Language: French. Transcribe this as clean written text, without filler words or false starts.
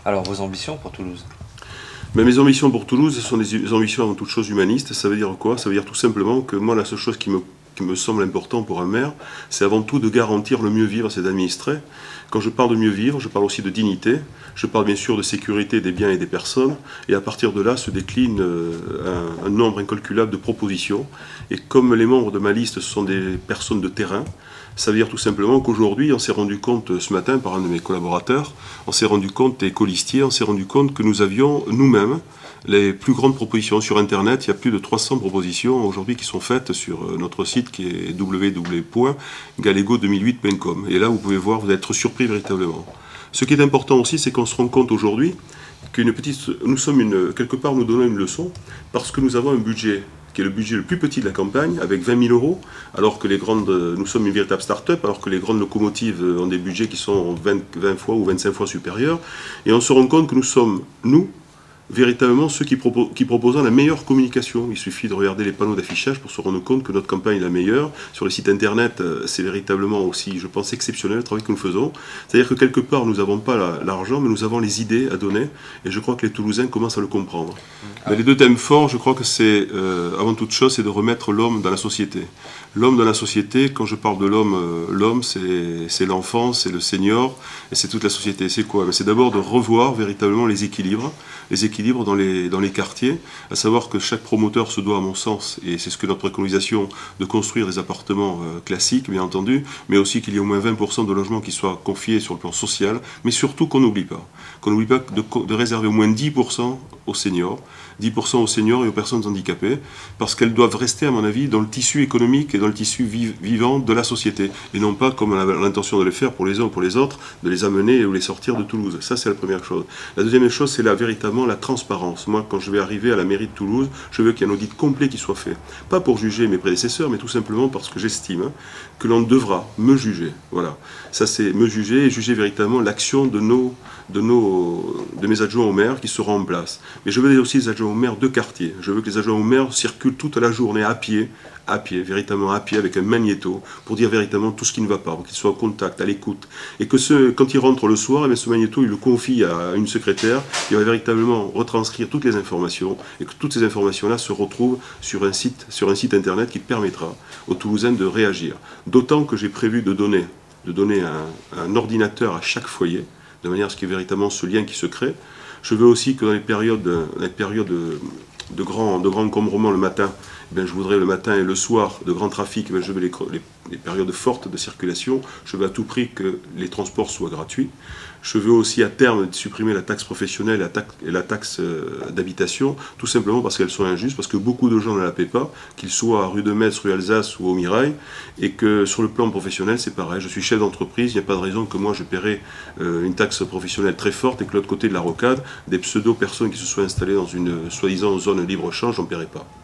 Alors, vos ambitions pour Toulouse? Mais mes ambitions pour Toulouse, ce sont des ambitions avant toute chose humanistes. Ça veut dire quoi? Ça veut dire tout simplement que moi, la seule chose qui me semble important pour un maire, c'est avant tout de garantir le mieux vivre à ses administrés. Quand je parle de mieux vivre, je parle aussi de dignité, je parle bien sûr de sécurité des biens et des personnes, et à partir de là se décline un nombre incalculable de propositions. Et comme les membres de ma liste, ce sont des personnes de terrain, ça veut dire tout simplement qu'aujourd'hui, on s'est rendu compte ce matin par un de mes collaborateurs, on s'est rendu compte, des colistiers, on s'est rendu compte que nous avions nous-mêmes les plus grandes propositions sur Internet. Il y a plus de 300 propositions aujourd'hui qui sont faites sur notre site qui est www.galego2008.com. Et là, vous pouvez voir, vous allez être surpris véritablement. Ce qui est important aussi, c'est qu'on se rend compte aujourd'hui nous sommes quelque part, nous donnons une leçon parce que nous avons un budget qui est le budget le plus petit de la campagne, avec 20 000 euros, alors que nous sommes une véritable start-up, alors que les grandes locomotives ont des budgets qui sont 20 fois ou 25 fois supérieurs. Et on se rend compte que nous sommes, nous, véritablement ceux qui proposent la meilleure communication. Il suffit de regarder les panneaux d'affichage pour se rendre compte que notre campagne est la meilleure. Sur le site internet, c'est véritablement aussi, je pense, exceptionnel le travail que nous faisons. C'est-à-dire que quelque part, nous n'avons pas l'argent, mais nous avons les idées à donner. Et je crois que les Toulousains commencent à le comprendre. Mais les deux thèmes forts, je crois que c'est, avant toute chose, c'est de remettre l'homme dans la société. L'homme dans la société, quand je parle de l'homme, c'est l'enfant, c'est le senior, et c'est toute la société. C'est quoi? C'est d'abord de revoir véritablement les équilibres dans les quartiers, à savoir que chaque promoteur se doit, à mon sens, et c'est ce que notre préconisation, de construire des appartements classiques, bien entendu, mais aussi qu'il y ait au moins 20% de logements qui soient confiés sur le plan social, mais surtout qu'on n'oublie pas de réserver au moins 10% aux seniors, 10% aux seniors et aux personnes handicapées, parce qu'elles doivent rester, à mon avis, dans le tissu économique et dans le tissu vivant de la société, et non pas, comme on avait l'intention de le faire pour les uns ou pour les autres, de les amener ou les sortir de Toulouse. Ça, c'est la première chose. La deuxième chose, c'est véritablement la transparence. Moi, quand je vais arriver à la mairie de Toulouse, je veux qu'il y ait un audit complet qui soit fait. Pas pour juger mes prédécesseurs, mais tout simplement parce que j'estime que l'on devra me juger. Voilà. Ça, c'est me juger et juger véritablement l'action de mes adjoints au maire qui seront en place. Mais je veux aussi des adjoints au maire de quartier. Je veux que les adjoints au maire circulent toute la journée à pied, véritablement à pied, avec un magnéto, pour dire véritablement tout ce qui ne va pas, pour qu'ils soient en contact, à l'écoute. Et que quand ils rentrent le soir, ce magnéto, il le confie à une secrétaire, qui va véritablement retranscrire toutes les informations, et que toutes ces informations-là se retrouvent sur un site internet qui permettra aux Toulousains de réagir. D'autant que j'ai prévu de donner un ordinateur à chaque foyer, de manière à ce qu'il y ait véritablement ce lien qui se crée. Je veux aussi que dans les périodes de grand encombrement le matin, je voudrais le matin et le soir de grand trafic, je veux les périodes fortes de circulation, je veux à tout prix que les transports soient gratuits. Je veux aussi à terme supprimer la taxe professionnelle et la taxe d'habitation, tout simplement parce qu'elles sont injustes, parce que beaucoup de gens ne la paient pas, qu'ils soient à rue de Metz, rue Alsace ou au Mirail, et que sur le plan professionnel c'est pareil. Je suis chef d'entreprise, il n'y a pas de raison que moi je paierai une taxe professionnelle très forte et que de l'autre côté de la rocade, des pseudo-personnes qui se soient installées dans une soi-disant zone libre-échange, j'en paierai pas.